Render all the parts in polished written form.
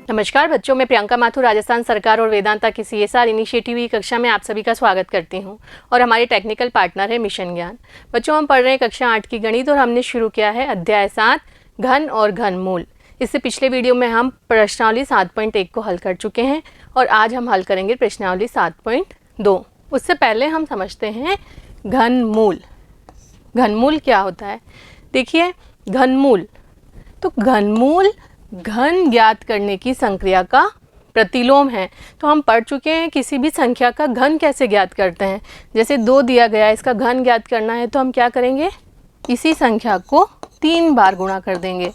नमस्कार बच्चों, मैं प्रियंका माथुर राजस्थान सरकार और वेदांता की CSR इनिशिएटिव की कक्षा में आप सभी का स्वागत करती हूं और हमारे टेक्निकल पार्टनर है मिशन ज्ञान। बच्चों, हम पढ़ रहे हैं कक्षा 8 की गणित और हमने शुरू किया है अध्याय 7 घन और घनमूल। इससे पिछले वीडियो में हम प्रश्नावली 7.1 को हल कर चुके हैं और आज हम हल करेंगे प्रश्नावली 7.2। उससे पहले हम समझते हैं घनमूल। घनमूल क्या होता है? देखिए, घनमूल तो घनमूल घन ज्ञात करने की संक्रिया का प्रतिलोम है। तो हम पढ़ चुके हैं किसी भी संख्या का घन कैसे ज्ञात करते हैं। जैसे 2 दिया गया है, इसका घन ज्ञात करना है तो हम क्या करेंगे, इसी संख्या को 3 बार गुणा कर देंगे।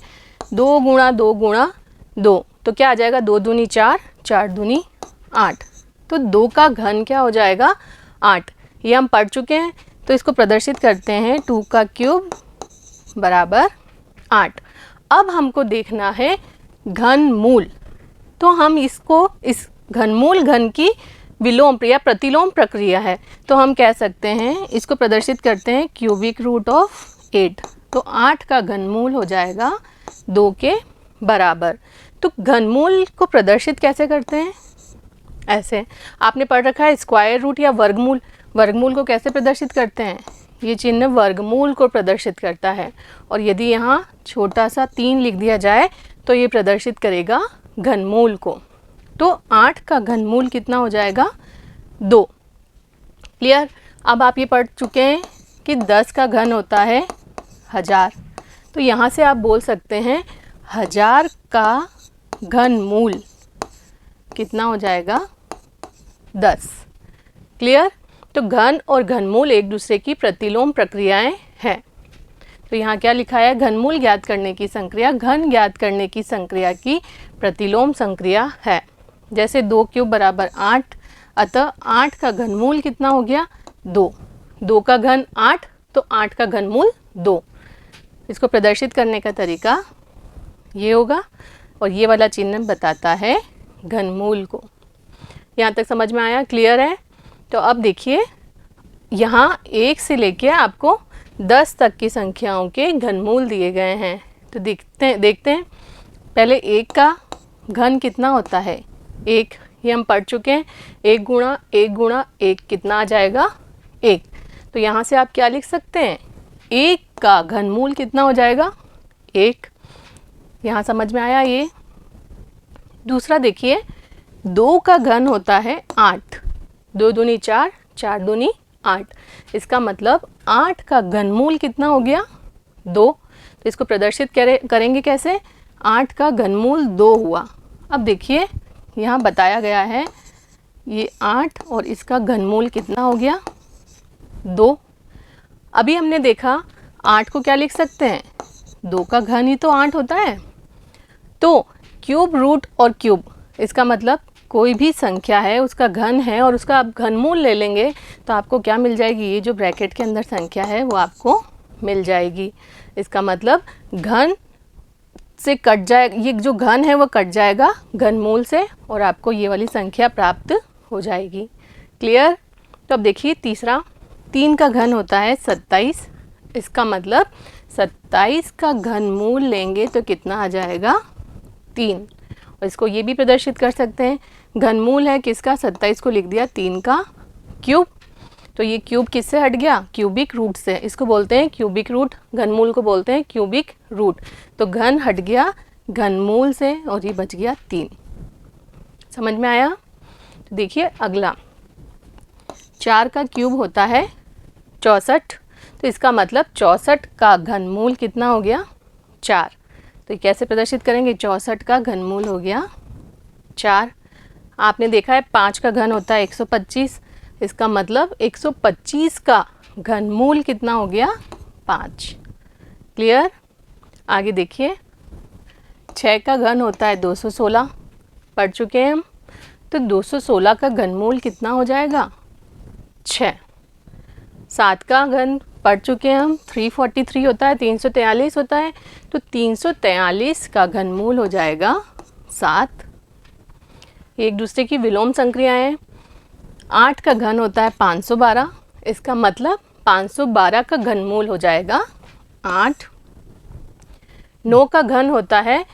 2 गुणा 2 गुणा 2 तो क्या आ जाएगा, 2 दूनी 4, 4 दूनी 8। तो 2 का घन क्या हो जाएगा, 8। ये हम पढ़ चुके हैं। तो इसको प्रदर्शित करते हैं, 2 का क्यूब बराबर 8। अब हमको देखना है घनमूल। तो हम इसको, इस घनमूल घन की विलोम या प्रतिलोम प्रक्रिया है, तो हम कह सकते हैं, इसको प्रदर्शित करते हैं क्यूबिक रूट ऑफ 8। तो 8 का घनमूल हो जाएगा 2 के बराबर। तो घनमूल को प्रदर्शित कैसे करते हैं? ऐसे आपने पढ़ रखा है स्क्वायर रूट या वर्गमूल। वर्गमूल को कैसे प्रदर्शित करते हैं? ये चिन्ह वर्गमूल को प्रदर्शित करता है। और यदि यहाँ छोटा सा 3 लिख दिया जाए तो ये प्रदर्शित करेगा घनमूल को। तो 8 का घनमूल कितना हो जाएगा, 2। क्लियर? अब आप ये पढ़ चुके हैं कि 10 का घन होता है 1000। तो यहाँ से आप बोल सकते हैं 1000 का घनमूल कितना हो जाएगा, 10। क्लियर? तो घन और घनमूल एक दूसरे की प्रतिलोम प्रक्रियाएं हैं। तो यहाँ क्या लिखा है, घनमूल ज्ञात करने की संक्रिया घन ज्ञात करने की संक्रिया की प्रतिलोम संक्रिया है। जैसे 2 क्यूब बराबर 8, अतः 8 का घनमूल कितना हो गया, 2। 2 का घन 8, तो 8 का घनमूल 2। इसको प्रदर्शित करने का तरीका ये होगा और ये वाला चिन्ह बताता है घनमूल को। यहाँ तक समझ में आया? क्लियर है? तो अब देखिए, यहाँ 1 से लेके आपको 10 तक की संख्याओं के घनमूल दिए गए हैं। तो देखते हैं पहले 1 का घन कितना होता है, 1। ये हम पढ़ चुके हैं, 1 गुणा 1 गुणा 1 कितना आ जाएगा, 1। तो यहाँ से आप क्या लिख सकते हैं, 1 का घनमूल कितना हो जाएगा, 1। यहाँ समझ में आया ये? दूसरा देखिए, 2 का घन होता है 8। 2 दूनी 4, 4 दूनी 8। इसका मतलब 8 का घनमूल कितना हो गया, 2। तो इसको प्रदर्शित करेंगे कैसे, 8 का घनमूल 2 हुआ। अब देखिए यहाँ बताया गया है ये 8 और इसका घनमूल कितना हो गया, 2। अभी हमने देखा 8 को क्या लिख सकते हैं, 2 का घन ही तो 8 होता है। तो क्यूब रूट और क्यूब, इसका मतलब कोई भी संख्या है उसका घन है और उसका आप घनमूल ले लेंगे तो आपको क्या मिल जाएगी, ये जो ब्रैकेट के अंदर संख्या है वो आपको मिल जाएगी। इसका मतलब घन से कट जाए, ये जो घन है वो कट जाएगा घनमूल से और आपको ये वाली संख्या प्राप्त हो जाएगी। क्लियर? तो अब देखिए तीसरा, 3 का घन होता है 27। इसका मतलब 27 का घनमूल लेंगे तो कितना आ जाएगा, 3। और इसको ये भी प्रदर्शित कर सकते हैं, घनमूल है किसका, 27 को लिख दिया 3 का क्यूब। तो ये क्यूब किससे हट गया, क्यूबिक रूट से। इसको बोलते हैं क्यूबिक रूट, घनमूल को बोलते हैं क्यूबिक रूट। तो घन हट गया घनमूल से और ये बच गया 3। समझ में आया? तो देखिए अगला, 4 का क्यूब होता है 64। तो इसका मतलब 64 का घनमूल कितना हो गया, 4। तो कैसे प्रदर्शित करेंगे, 64 का घनमूल हो गया 4। आपने देखा है 5 का घन होता है 125। इसका मतलब 125 का घनमूल कितना हो गया, 5। क्लियर? आगे देखिए, 6 का घन होता है 216, पढ़ चुके हैं हम। तो 216 का घनमूल कितना हो जाएगा, 6। 7 का घन पढ़ चुके हैं हम, 343 होता है, 343 होता है। तो 343 का घनमूल हो जाएगा 7। एक दूसरे की विलोम संक्रियाएं। 8 का घन होता है 512। इसका मतलब 512 का घनमूल हो जाएगा 8। 9 का घन होता है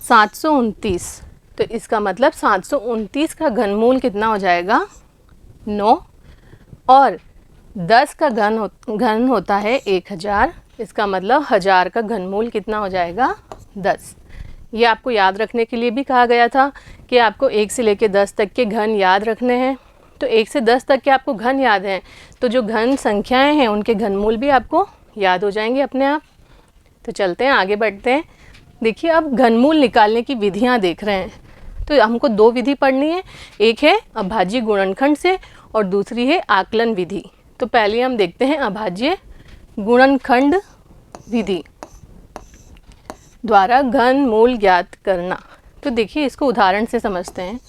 729। तो इसका मतलब 729 का घनमूल कितना हो जाएगा? 9। और 10 का घन होता है 1000, इसका मतलब 1000 का घनमूल कितना हो जाएगा? 10। ये आपको याद रखने के लिए भी कहा गया था कि आपको 1 से लेकर 10 तक के घन याद रखने हैं। तो 1 से 10 तक के आपको घन याद हैं, तो जो घन संख्याएं हैं उनके घनमूल भी आपको याद हो जाएंगे अपने आप। तो चलते हैं, आगे बढ़ते हैं। देखिए, अब घनमूल निकालने की विधियां देख रहे हैं, तो हमको 2 विधि पढ़नी है। एक है अभाज्य गुणनखंड से और दूसरी है आकलन विधि। तो पहले हम देखते हैं अभाज्य गुणनखंड विधि द्वारा घनमूल ज्ञात करना। तो देखिए, इसको उदाहरण से समझते हैं।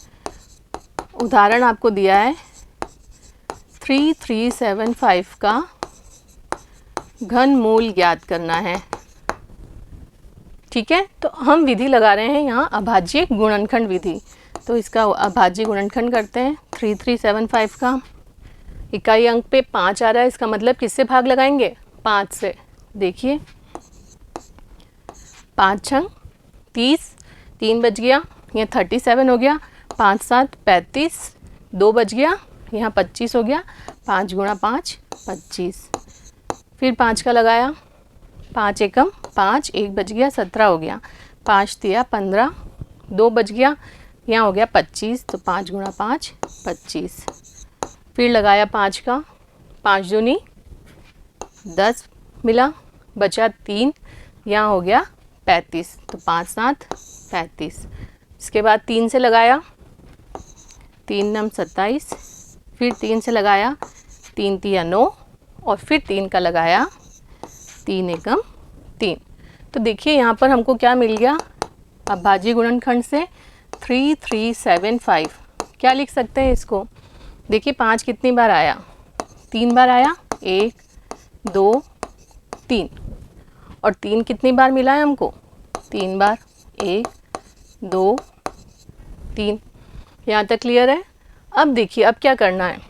उदाहरण आपको दिया है 3375 का घनमूल ज्ञात करना है। ठीक है, तो हम विधि लगा रहे हैं यहाँ अभाज्य गुणनखंड विधि। तो इसका अभाज्य गुणनखंड करते हैं। 3375 का इकाई अंक पे 5 आ रहा है, इसका मतलब किससे भाग लगाएंगे? 5 से। देखिए, 5 छंग 30, 3 बच गया, यहाँ 37 हो गया, 5 7 35, 2 बच गया, यहाँ 25 हो गया, 5 गुणा 5 25। फिर 5 का लगाया, 5 एकम 5, 1 बच गया, 17 हो गया, 5 तिया 15, 2 बच गया, यहाँ हो गया 25, तो 5 गुणा 5 25। फिर लगाया 5 का, 5 दूनी 10 मिला, बचा 3, यहाँ हो गया 35, तो 5 7 35। इसके बाद 3 से लगाया, 3 नम 27, फिर 3 से लगाया, 3 तिया 9, और फिर 3 का लगाया, 3 एकम 3। तो देखिए यहाँ पर हमको क्या मिल गया? अभाज्य गुणनखंड से 3375। क्या लिख सकते हैं इसको? देखिए, 5 कितनी बार आया? 3 बार आया, 1 2 3। और 3 कितनी बार मिला है हमको? 3 बार, 1 2 3। यहाँ तक क्लियर है? अब देखिए, अब क्या करना है।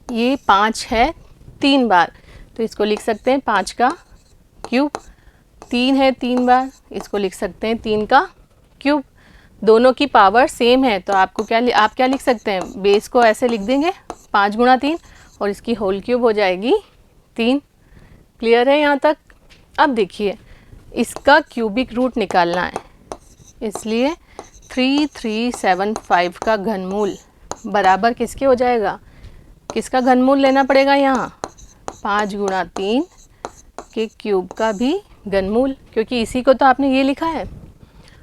ये 5 है 3 बार, तो इसको लिख सकते हैं 5 का क्यूब। 3 है 3 बार, इसको लिख सकते हैं 3 का क्यूब। दोनों की पावर सेम है, तो आपको आप क्या लिख सकते हैं? बेस को ऐसे लिख देंगे 5 गुणा 3, और इसकी होल क्यूब हो जाएगी 3। क्लियर है यहाँ तक? अब देखिए, इसका क्यूबिक रूट निकालना है, इसलिए 3375 का घनमूल बराबर किसके हो जाएगा? किसका घनमूल लेना पड़ेगा यहाँ? 5 गुणा 3 के क्यूब का भी घनमूल, क्योंकि इसी को तो आपने ये लिखा है।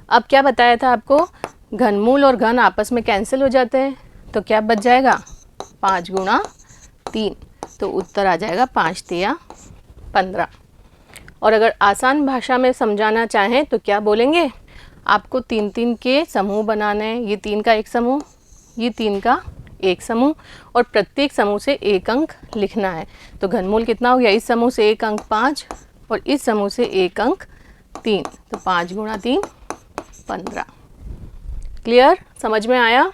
अब क्या बताया था आपको? घनमूल और घन आपस में कैंसिल हो जाते हैं, तो क्या बच जाएगा? 5 गुणा 3, तो उत्तर आ जाएगा 5 तिया 15। और अगर आसान भाषा में समझाना चाहें तो क्या बोलेंगे? आपको 3-3 के समूह बनाने हैं। ये 3 का एक समूह, ये 3 का एक समूह, और प्रत्येक समूह से एक अंक लिखना है। तो घनमूल कितना हो गया? इस समूह से एक अंक 5, और इस समूह से एक अंक 3, तो 5 गुणा 3 15। क्लियर? समझ में आया?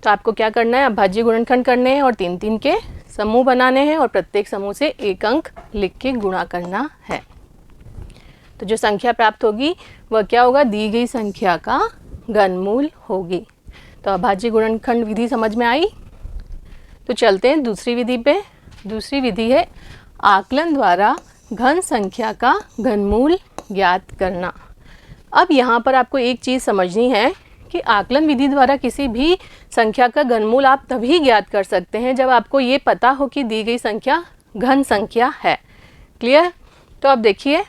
तो आपको क्या करना है? अभाज्य गुणनखंड करने हैं और 3-3 के समूह बनाने हैं, और प्रत्येक समूह से एक अंक लिख के गुणा करना है। तो जो संख्या प्राप्त होगी वह क्या होगा? दी गई संख्या का घनमूल होगी। तो अभाज्य गुणनखंड विधि समझ में आई? तो चलते हैं दूसरी विधि पे। दूसरी विधि है आकलन द्वारा घन संख्या का घनमूल ज्ञात करना। अब यहाँ पर आपको एक चीज़ समझनी है कि आकलन विधि द्वारा किसी भी संख्या का घनमूल आप तभी ज्ञात कर सकते हैं जब आपको ये पता हो कि दी गई संख्या घन संख्या है। क्लियर? तो अब देखिए,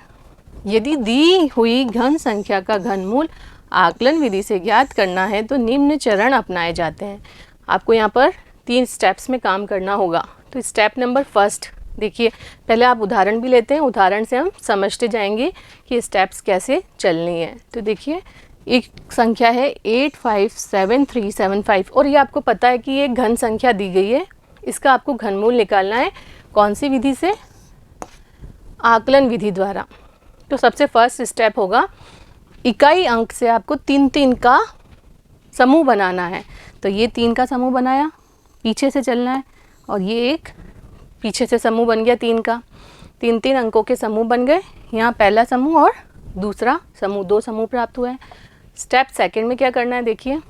यदि दी हुई घन संख्या का घनमूल आकलन विधि से ज्ञात करना है तो निम्न चरण अपनाए जाते हैं। आपको यहाँ पर 3 स्टेप्स में काम करना होगा। तो स्टेप नंबर फर्स्ट, देखिए, पहले आप उदाहरण भी लेते हैं, उदाहरण से हम समझते जाएंगे कि स्टेप्स कैसे चलनी है। तो देखिए, एक संख्या है 857375, और ये आपको पता है कि ये घन संख्या दी गई है। इसका आपको घनमूल निकालना है। कौन सी विधि से? आकलन विधि द्वारा। तो सबसे फर्स्ट स्टेप होगा, इकाई अंक से आपको 3-3 का समूह बनाना है। तो ये 3 का समूह बनाया, पीछे से चलना है, और ये एक पीछे से समूह बन गया 3 का। 3-3 अंकों के समूह बन गए। यहाँ पहला समूह और दूसरा समूह, 2 समूह प्राप्त हुए हैं। स्टेप सेकंड में क्या करना है देखिए,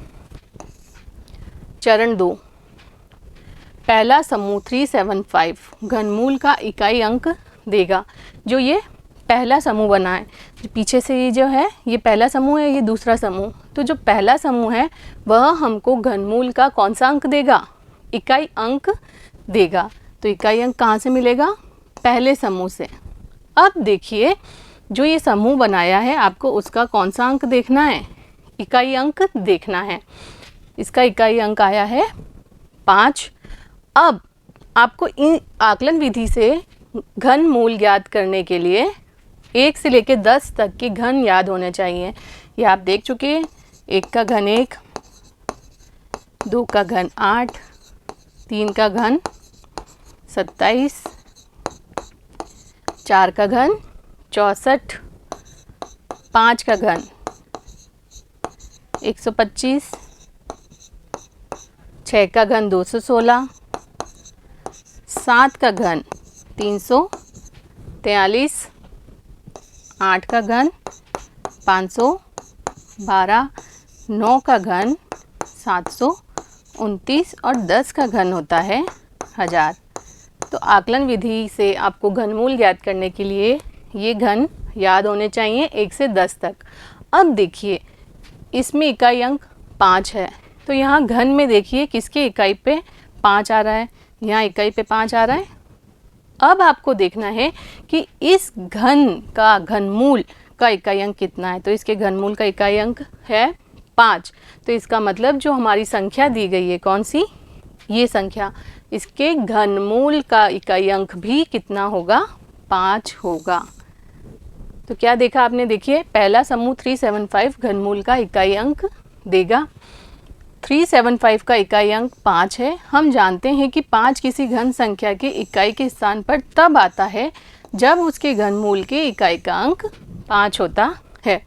चरण 2, पहला समूह 375 घनमूल का इकाई अंक देगा। जो ये पहला समूह बना है, पीछे से ये जो है ये पहला समूह है, ये दूसरा समूह, तो जो पहला समूह है वह हमको घनमूल का कौन सा अंक देगा, इकाई अंक देगा। तो इकाई अंक कहाँ से मिलेगा, पहले समूह से। अब देखिए जो ये समूह बनाया है आपको उसका कौन सा अंक देखना है, इकाई अंक देखना है। इसका इकाई अंक आया है 5। अब आपको इन आकलन विधि से घन मूल ज्ञात करने के लिए 1 से लेकर 10 तक के घन याद होने चाहिए। ये आप देख चुके हैं, 1 का घन 1, 2 का घन 8, 3 का घन 27, 4 का घन 64, 5 का घन 125, 6 का घन 216, 7 का घन 343, 8 का घन 512, 9 का घन 729 और 10 का घन होता है 1000। तो आकलन विधि से आपको घनमूल ज्ञात करने के लिए ये घन याद होने चाहिए 1 से 10 तक। अब देखिए इसमें इकाई अंक 5 है, तो यहाँ घन में देखिए किसके इकाई पे 5 आ रहा है, यहाँ इकाई पे 5 आ रहा है। अब आपको देखना है कि इस घन का घनमूल का इकाई अंक कितना है, तो इसके घनमूल का इकाई अंक है 5। तो इसका मतलब जो हमारी संख्या दी गई है कौन सी, ये संख्या, इसके घनमूल का इकाई अंक भी कितना होगा, 5 होगा। तो क्या देखा आपने, देखिए पहला समूह 375 घनमूल का इकाई अंक देगा। 375 का इकाई अंक 5 है। हम जानते हैं कि 5 किसी घन संख्या के इकाई के स्थान पर तब आता है जब उसके घनमूल के इकाई का अंक 5 होता है।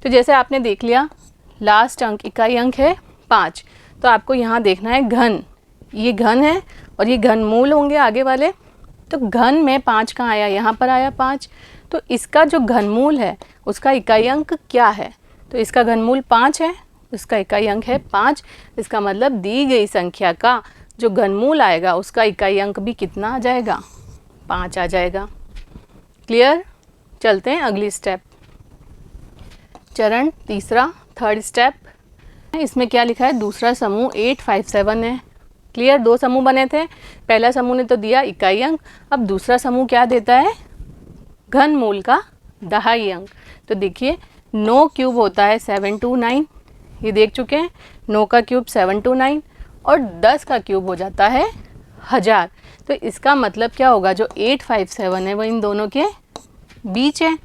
तो जैसे आपने देख लिया लास्ट अंक इकाई अंक है 5, तो आपको यहाँ देखना है घन, ये घन है और ये घनमूल होंगे आगे वाले। तो घन में 5 कहाँ आया, यहाँ पर आया 5। तो इसका जो घनमूल है उसका इकाई अंक क्या है, तो इसका घनमूल 5 है, इसका इकाई अंक है 5। इसका मतलब दी गई संख्या का जो घनमूल आएगा उसका इकाई अंक भी कितना आ जाएगा, 5 आ जाएगा। क्लियर। चलते हैं अगली स्टेप, चरण तीसरा, थर्ड स्टेप। इसमें क्या लिखा है, दूसरा समूह 857 है। क्लियर, 2 समूह बने थे, पहला समूह ने तो दिया इकाई अंक, अब दूसरा समूह क्या देता है, घनमूल का दहाई अंक। तो देखिए 9 क्यूब होता है 729, ये देख चुके हैं, 9 का क्यूब 729 और 10 का क्यूब हो जाता है 1000। तो इसका मतलब क्या होगा, जो 857 है वो इन दोनों के बीच है।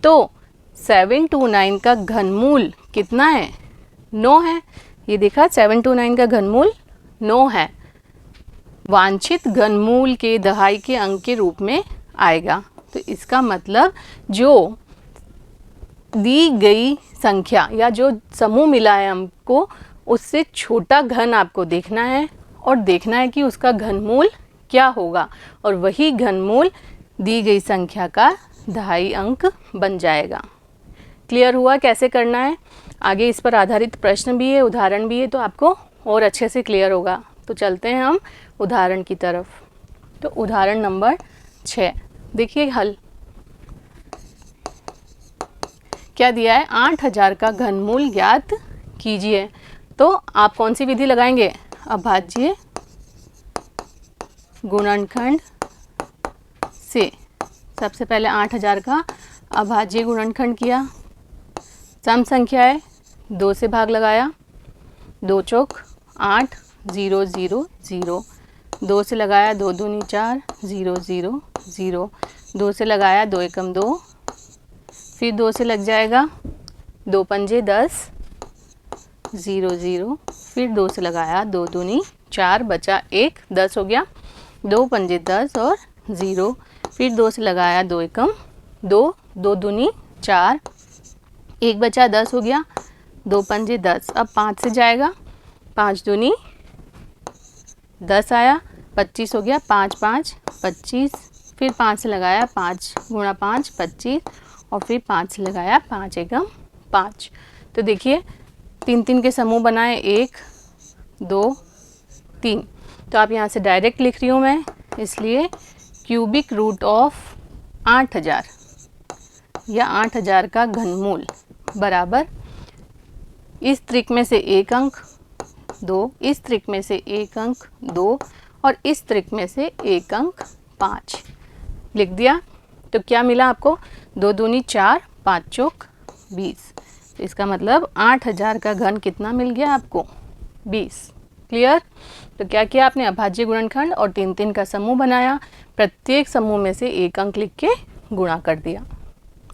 तो 729 का घनमूल कितना है, 9 है। ये देखा 729 का घनमूल 9 है, वांछित घनमूल के दहाई के अंक के रूप में आएगा। तो इसका मतलब जो दी गई संख्या या जो समूह मिला है हमको उससे छोटा घन आपको देखना है और देखना है कि उसका घनमूल क्या होगा, और वही घनमूल दी गई संख्या का दहाई अंक बन जाएगा। क्लियर हुआ कैसे करना है, आगे इस पर आधारित प्रश्न भी है, उदाहरण भी है, तो आपको और अच्छे से क्लियर होगा। तो चलते हैं हम उदाहरण की तरफ। तो उदाहरण नंबर 6 देखिए हल क्या दिया है, 8000 का घनमूल ज्ञात कीजिए। तो आप कौन सी विधि लगाएंगे, अभाज्य गुणनखंड से। सबसे पहले 8000 का अभाज्य गुणनखंड किया, सम संख्या है 2 से भाग लगाया, 2 चौक 8 0 0 0, 2 से लगाया 2 दूनी 4 0 0 0, 2 से लगाया 2 एकम 2, फिर 2 से लग जाएगा 2 पंजे 10 0 0, फिर 2 से लगाया 2 दूनी 4 बचा 1 10 हो गया, 2 पंजे 10 और 0, फिर 2 से लगाया 2 एकम 2, 2 दूनी 4 1 बचा 10 हो गया, 2 पंजे 10। अब 5 से जाएगा, 5 दूनी 10 आया, 25 हो गया, 5 5 25, फिर 5 से लगाया 5 गुणा 5 25 और फिर 5 से लगाया 5 एकम 5। तो देखिए 3 के समूह बनाए, 1 2 3। तो आप यहाँ से डायरेक्ट लिख रही हूँ मैं, इसलिए क्यूबिक रूट ऑफ 8000 या 8000 का घनमूल बराबर इस त्रिक में से 1 अंक 2, इस त्रिक में से 1 अंक 2 और इस त्रिक में से 1 अंक 5 लिख दिया। तो क्या मिला आपको, 2 दूनी 4, 5 चौक 20। तो इसका मतलब 8000 का घन कितना मिल गया आपको, 20। क्लियर। तो क्या किया आपने, अभाज्य गुणनखंड और 3 का समूह बनाया, प्रत्येक समूह में से 1 अंक लिख के गुणा कर दिया।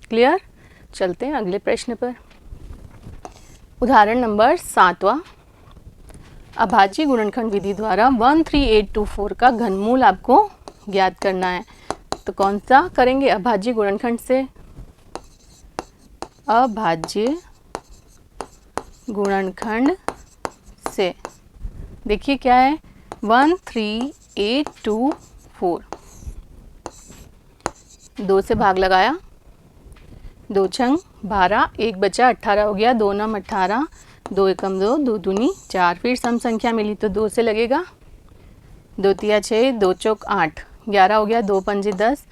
क्लियर। चलते हैं अगले प्रश्न पर। उदाहरण नंबर 7वां, अभाज्य गुणनखंड विधि द्वारा 13824 का घनमूल आपको ज्ञात करना है। तो कौन सा करेंगे, अभाज्य गुणनखंड से। अभाज्य गुणनखंड से देखिए क्या है, 13824, 2 से भाग लगाया, 2 छंग 12, 1 बचा 18 हो गया, 2 नम 18, 2 एकम 2, 2 दूनी 4। फिर सम संख्या मिली तो 2 से लगेगा, 2 तिया 6, 2 चौक 8, 11 हो गया, 2 पंजे 10,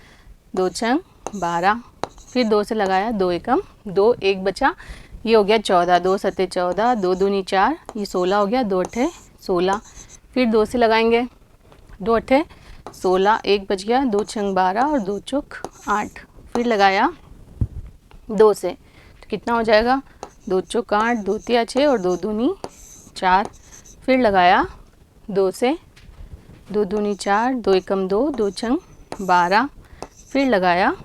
2 छंग 12। फिर 2 से लगाया, 2 एकम 2, 1 बचा, ये हो गया 14, 2 सते 14, 2 दूनी 4, ये 16 हो गया, 2 अट्ठे 16। फिर 2 से लगाएंगे, 2 अट्ठे 16, 1 बच गया, 2 छंग 12 और 2 चौक 8। फिर लगाया 2 से, तो कितना हो जाएगा, 2 चौक 8, 2 तिया 6 और 2 दूनी 4। फिर लगाया 2 से, 2 दूनी 4, 2 एकम 2, 2 छंग 12। फिर लगाया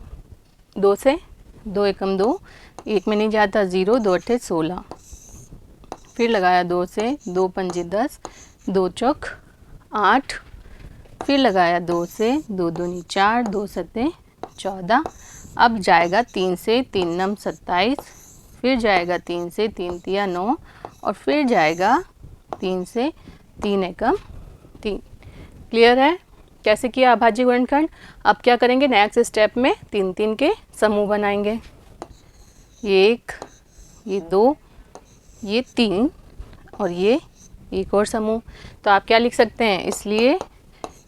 2 से, 2 एकम 2, 1 में नहीं जाता 0, 2 अट्ठे 16। फिर लगाया 2 से, 2 पंजे 10, 2 चौक 8। फिर लगाया 2 से, 2 दूनी 4, 2 सते 14। अब जाएगा 3 से, 3 नम 27, फिर जाएगा 3 से, 3 तिया 9 और फिर जाएगा 3 से, 3 एकम 3। क्लियर है कैसे किया अभाज्य गुणनखंड। अब क्या करेंगे, नेक्स्ट स्टेप में 3 के समूह बनाएंगे, ये 1, ये 2, ये 3 और ये एक और समूह। तो आप क्या लिख सकते हैं, इसलिए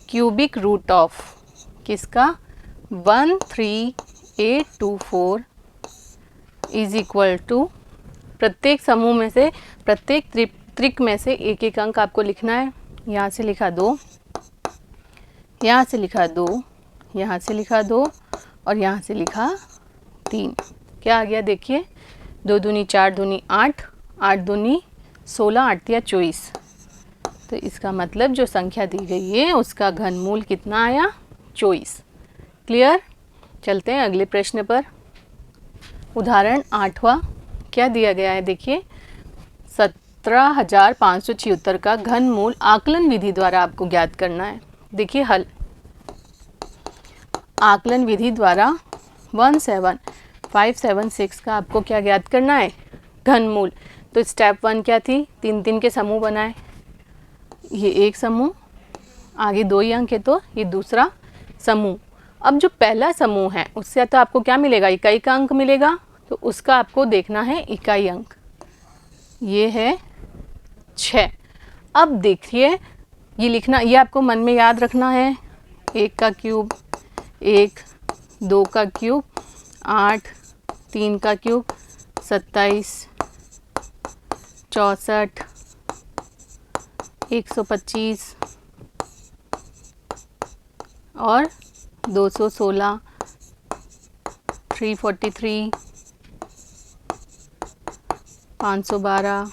क्यूबिक रूट ऑफ किसका, 13824 इज इक्वल टू, प्रत्येक समूह में से, प्रत्येक त्रिक में से 1 अंक आपको लिखना है। यहाँ से लिखा 2, यहाँ से लिखा 2, यहाँ से लिखा 2 और यहाँ से लिखा 3। क्या आ गया देखिए, 2 दूनी 4 दूनी 8, 8 दूनी 16, 8 तिया 24। तो इसका मतलब जो संख्या दी गई है उसका घनमूल कितना आया, 24। क्लियर। चलते हैं अगले प्रश्न पर। उदाहरण 8वां, क्या दिया गया है देखिए, 17,576 का घनमूल आकलन विधि द्वारा आपको ज्ञात करना है। देखिए हल, आकलन विधि द्वारा 17576 का आपको क्या ज्ञात करना है, घनमूल। तो स्टेप 1 क्या थी, 3 के समूह बनाए, ये एक समूह, आगे 2 ही अंक है तो ये दूसरा समूह। अब जो पहला समूह है उससे तो आपको क्या मिलेगा, इकाई का अंक मिलेगा, तो उसका आपको देखना है इकाई अंक, ये है 6। अब देखिए ये लिखना, ये आपको मन में याद रखना है, 1 का क्यूब 1, 2 का क्यूब 8, 3 का क्यूब 27, 64, 125 और 216, 343, 512,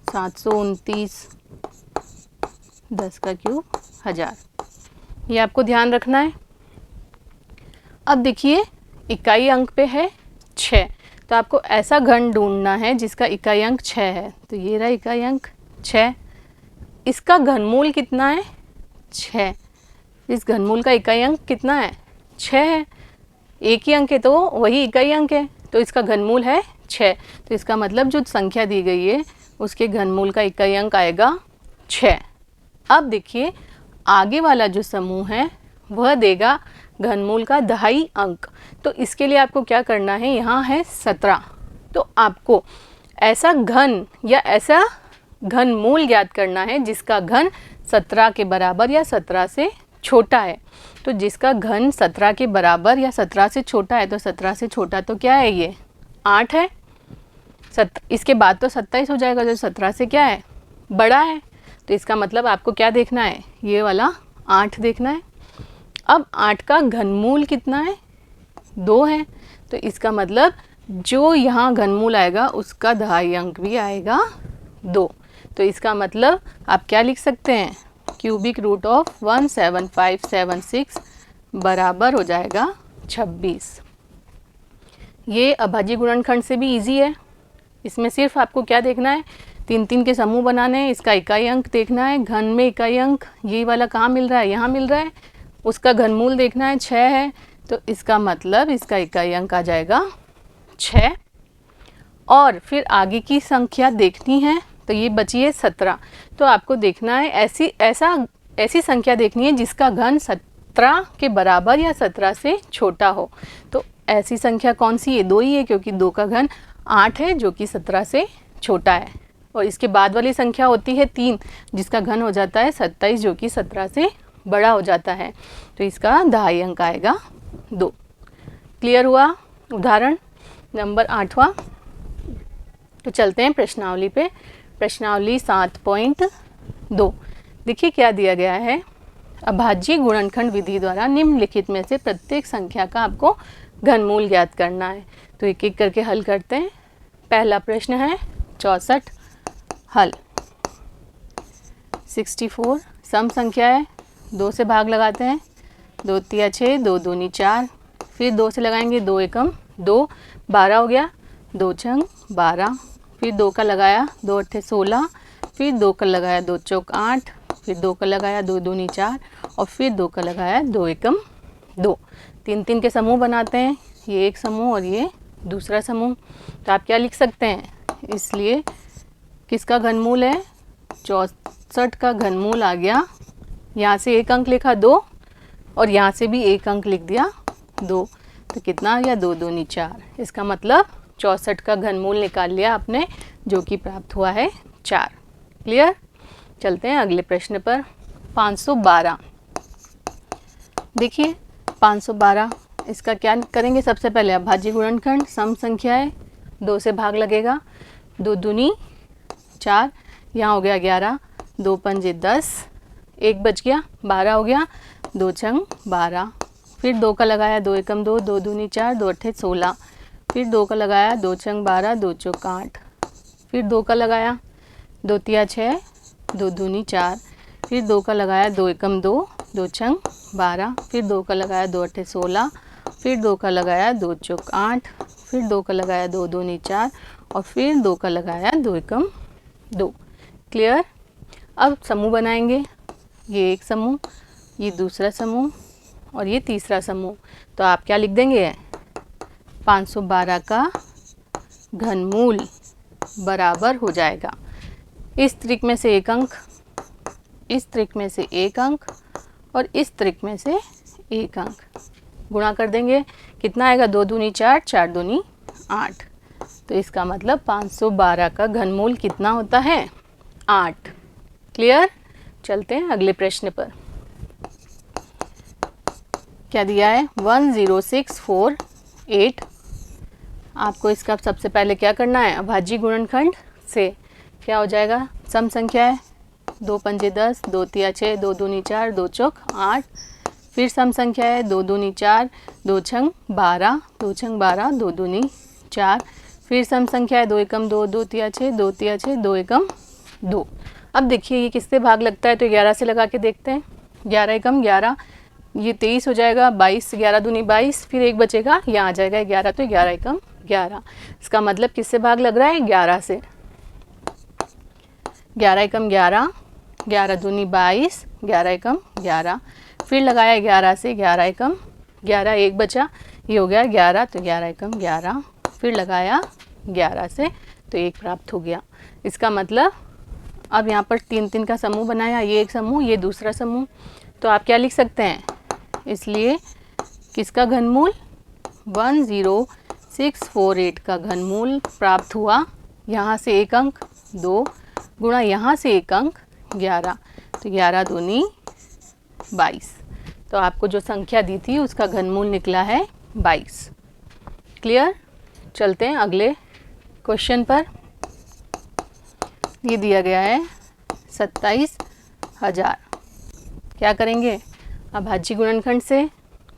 729, 10 का क्यूब 1000। ये आपको ध्यान रखना है। अब देखिए इकाई अंक पे है 6, तो आपको ऐसा घन ढूंढना है जिसका इकाई अंक 6 है। तो ये रहा इकाई अंक 6, इसका घनमूल कितना है, 6। इस घनमूल का इकाई अंक कितना है, 6 है। एक ही अंक है तो वही इकाई अंक है, तो इसका घनमूल है 6। तो इसका मतलब जो संख्या दी गई है उसके घनमूल का इकाई अंक आएगा 6। अब देखिए आगे वाला जो समूह है वह देगा घनमूल का 2.5 अंक। तो इसके लिए आपको क्या करना है, यहाँ है 17, तो आपको ऐसा घन या ऐसा घन मूल ज्ञात करना है जिसका घन 17 के बराबर या 17 से छोटा है। तो जिसका घन 17 के बराबर या 17 से छोटा है, तो 17 से छोटा तो क्या है, ये 8 है। इसके बाद तो 27 हो जाएगा, जो 17 से क्या है, बड़ा है। तो इसका मतलब आपको क्या देखना है, ये वाला 8 देखना है। अब 8 का घनमूल कितना है, 2 है। तो इसका मतलब जो यहाँ घनमूल आएगा उसका दहाई अंक भी आएगा 2। तो इसका मतलब आप क्या लिख सकते हैं, क्यूबिक रूट ऑफ 17576 बराबर हो जाएगा 26। ये अभाज्य गुणनखंड से भी इजी है। इसमें सिर्फ आपको क्या देखना है, 3-3 के समूह बनाने हैं, इसका इकाई अंक देखना है, घन में इकाई अंक ये वाला कहाँ मिल रहा है, यहाँ मिल रहा है, उसका घनमूल देखना है, 6 है। तो इसका मतलब इसका इकाई अंक आ जाएगा 6। और फिर आगे की संख्या देखनी है, तो ये बची है 17। तो आपको देखना है ऐसी संख्या देखनी है जिसका घन 17 के बराबर या 17 से छोटा हो। तो ऐसी संख्या कौन सी है, 2 ही है, क्योंकि 2 का घन 8 है जो कि 17 से छोटा है। और इसके बाद वाली संख्या होती है 3, जिसका घन हो जाता है 27 जो कि 17 से बड़ा हो जाता है। तो इसका दहाई अंक आएगा 2। क्लियर हुआ। उदाहरण नंबर 8वां। तो चलते हैं प्रश्नावली पे। प्रश्नावली 7.2। देखिए क्या दिया गया है, अभाज्य गुणनखंड विधि द्वारा निम्नलिखित में से प्रत्येक संख्या का आपको घनमूल ज्ञात करना है। तो एक एक करके हल करते हैं। पहला प्रश्न है 64, हल। 64 सम संख्या है, 2 से भाग लगाते हैं, 2 तिया 6, 2 दूनी 4, फिर 2 से लगाएंगे, 2 एकम 2, 12 हो गया, 2 छंग 12, फिर 2 का लगाया, 2 अट्ठे 16, फिर 2 का लगाया, 2 चौक 8, फिर 2 का लगाया, 2 दूनी 4, और फिर 2 का लगाया, 2 एकम 2। 3-3 के समूह बनाते हैं, ये एक समूह और ये दूसरा समूह। तो आप क्या लिख सकते हैं, इसलिए किसका घनमूल है, 64 का घनमूल आ गया। यहाँ से एक अंक लिखा 2 और यहाँ से भी एक अंक लिख दिया 2, तो कितना आ गया, 2 दूनी 4। इसका मतलब 64 का घनमूल निकाल लिया आपने, जो कि प्राप्त हुआ है 4। क्लियर। चलते हैं अगले प्रश्न पर। 512। देखिए 512, इसका क्या करेंगे, सबसे पहले अभाज्य गुणनखंड, सम संख्या है, 2 से भाग लगेगा, 2 दूनी 4, यहाँ हो गया 11, 2 पंजे 10, 1 बच गया, 12 हो गया, 2 छंग 12, फिर 2 का लगाया, 2 एकम 2, 2 दूनी 4, 2 अट्ठे 16, फिर 2 का लगाया, 2 छंग 12, 2 चौक 8, फिर 2 का लगाया, 2 तिया 6, 2 दूनी 4, फिर 2 का लगाया, 2 एकम 2, 2 छंग 12, फिर 2 का लगाया, 2 अट्ठे 16, फिर 2 का लगाया, 2 चौक 8, फिर 2 का लगाया, 2 दूनी 4, और फिर 2 का लगाया, 2 एकम 2। क्लियर। अब समूह बनाएंगे, ये एक समूह, ये दूसरा समूह और ये तीसरा समूह। तो आप क्या लिख देंगे, 512 का घनमूल बराबर हो जाएगा, इस त्रिक में से एक अंक, इस त्रिक में से एक अंक और इस त्रिक में से एक अंक, गुणा कर देंगे, कितना आएगा, 2 दूनी 4, 4 दूनी 8। तो इसका मतलब 512 का घनमूल कितना होता है, 8। क्लियर। चलते हैं अगले प्रश्न पर। क्या दिया है, 10648। आपको इसका सबसे पहले क्या करना है, अभाज्य गुणनखंड से क्या हो जाएगा, सम संख्या है, 2 पंजे 10, 2 तिया 6, 2 दूनी 4, 2 चौक 8, फिर सम संख्या है, 2 दूनी 4, 2 छंग 12, 2 छंग 12, 2 दूनी 4, फिर सम संख्या है, 2 एकम 2, 2 तिया 6, 2 तिया 6, 2 एकम 2। अब देखिए ये किससे भाग लगता है, तो 11 से लगा के देखते हैं, 11 एकम 11, ये 23 हो जाएगा, 22, 11 दूनी 22, फिर एक बचेगा, यहाँ आ जाएगा 11, तो 11 एकम 11। इसका मतलब किससे भाग लग रहा है, 11 से। 11 एकम 11, 11 दूनी 22, 11 एकम 11, फिर लगाया 11 से, 11 एकम 11, एक बचा, ये हो गया 11, तो 11 एकम 11, फिर लगाया 11 से, तो एक प्राप्त हो गया। इसका मतलब अब यहाँ पर 3-3 का समूह बनाया, ये एक समूह, ये दूसरा समूह। तो आप क्या लिख सकते हैं, इसलिए किसका घनमूल, 648 का घनमूल प्राप्त हुआ। यहाँ से एक अंक 2 गुणा यहाँ से एक अंक 11, तो 11 दूनी 22। तो आपको जो संख्या दी थी उसका घनमूल निकला है 22। क्लियर। चलते हैं अगले क्वेश्चन पर। ये दिया गया है 27,000। क्या करेंगे अभाज्य गुणनखंड से?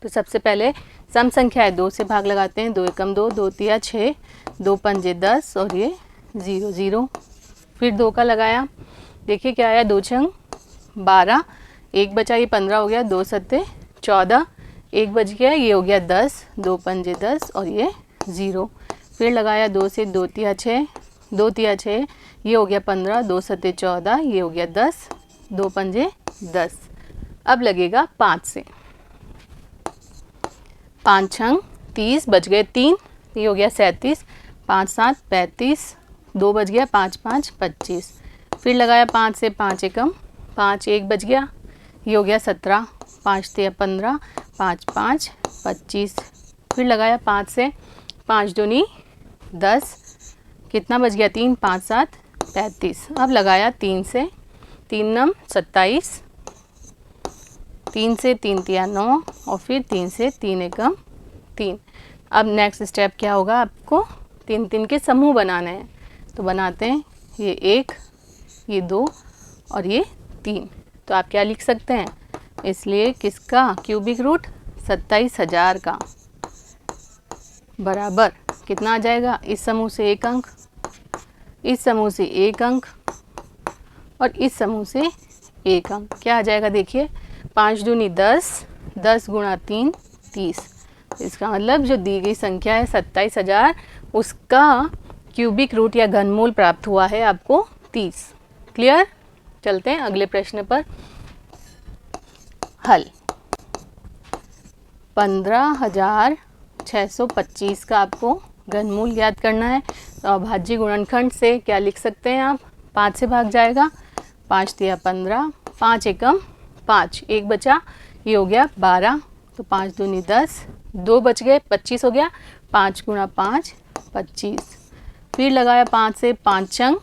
तो सबसे पहले सम संख्या है 2 से भाग लगाते हैं। 2 एकम 2, 2 तिया 6, 2 पंजे 10 और ये 0 0। फिर 2 का लगाया, देखिए क्या आया, 2 छंग 12, 1 बचा, ये 15 हो गया, 2 सत्ते 14, 1 बच गया, ये हो गया 10, 2 पंजे 10 और ये 0। फिर लगाया 2 से, 2 तिया 6, 2 तिया 6, ये हो गया 15, 2 सत्ते 14, ये हो गया 10, 2 पंजे 10। अब लगेगा 5 से, 5 छंग 30, बच गए 3, ये हो गया 37, 5 7 35, 2 बच गया, 5 5 25। फिर लगाया 5 से, 5 एकम 5, 1 बच गया, ये हो गया 17, 5 तिया 15, 5 5 25। फिर लगाया 5 से, 5 दूनी 10, कितना बच गया, 3 5 7 35। अब लगाया 3 से, 3 नम 27, 3 से 3 तिया 9 और फिर 3 से 3 एकम 3। अब नेक्स्ट स्टेप क्या होगा, आपको 3 3 के समूह बनाने हैं। तो बनाते हैं, ये 1, ये 2 और ये 3। तो आप क्या लिख सकते हैं, इसलिए किसका क्यूबिक रूट 27,000 का बराबर कितना आ जाएगा, इस समूह से एक अंक, इस समूह से एक अंक और इस समूह से एक अंक। क्या आ जाएगा, देखिए 5 दूनी 10, 10 गुणा 3 30। इसका मतलब जो दी गई संख्या है 27,000, उसका क्यूबिक रूट या घनमूल प्राप्त हुआ है आपको 30। क्लियर। चलते हैं अगले प्रश्न पर। हल 15,625 का आपको घनमूल ज्ञात करना है। तो अभाज्य गुणनखंड से क्या लिख सकते हैं आप, 5 से भाग जाएगा, 5 तिया 15, 5 एकम 5, 1 बचा, ये हो गया 12, तो 5 दूनी 10, 2 बच गए, 25 हो गया, 5 गुणा 5 25। फिर लगाया 5 से, 5 छंग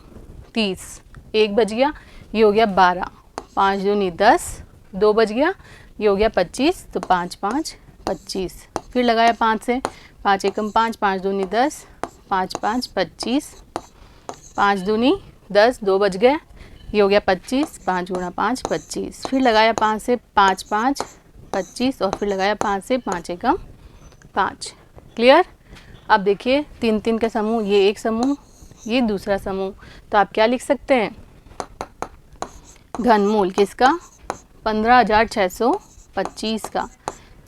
30, 1 बच गया, ये हो गया 12, 5 दूनी 10, 2 बच गया, ये हो गया 25, तो 5 5 25। फिर लगाया 5 से, 5 एकम 5, 5 दूनी 10, 5 5 25, 5 दूनी 10, 2 बच गए, ये हो गया 25, 5 गुणा 5 25। फिर लगाया 5 से, 5 5 25 और फिर लगाया 5 से, 5 एकम 5। क्लियर। अब देखिए 3 3 का समूह, ये एक समूह, ये दूसरा समूह। तो आप क्या लिख सकते हैं, घनमूल किसका, 15,625 का।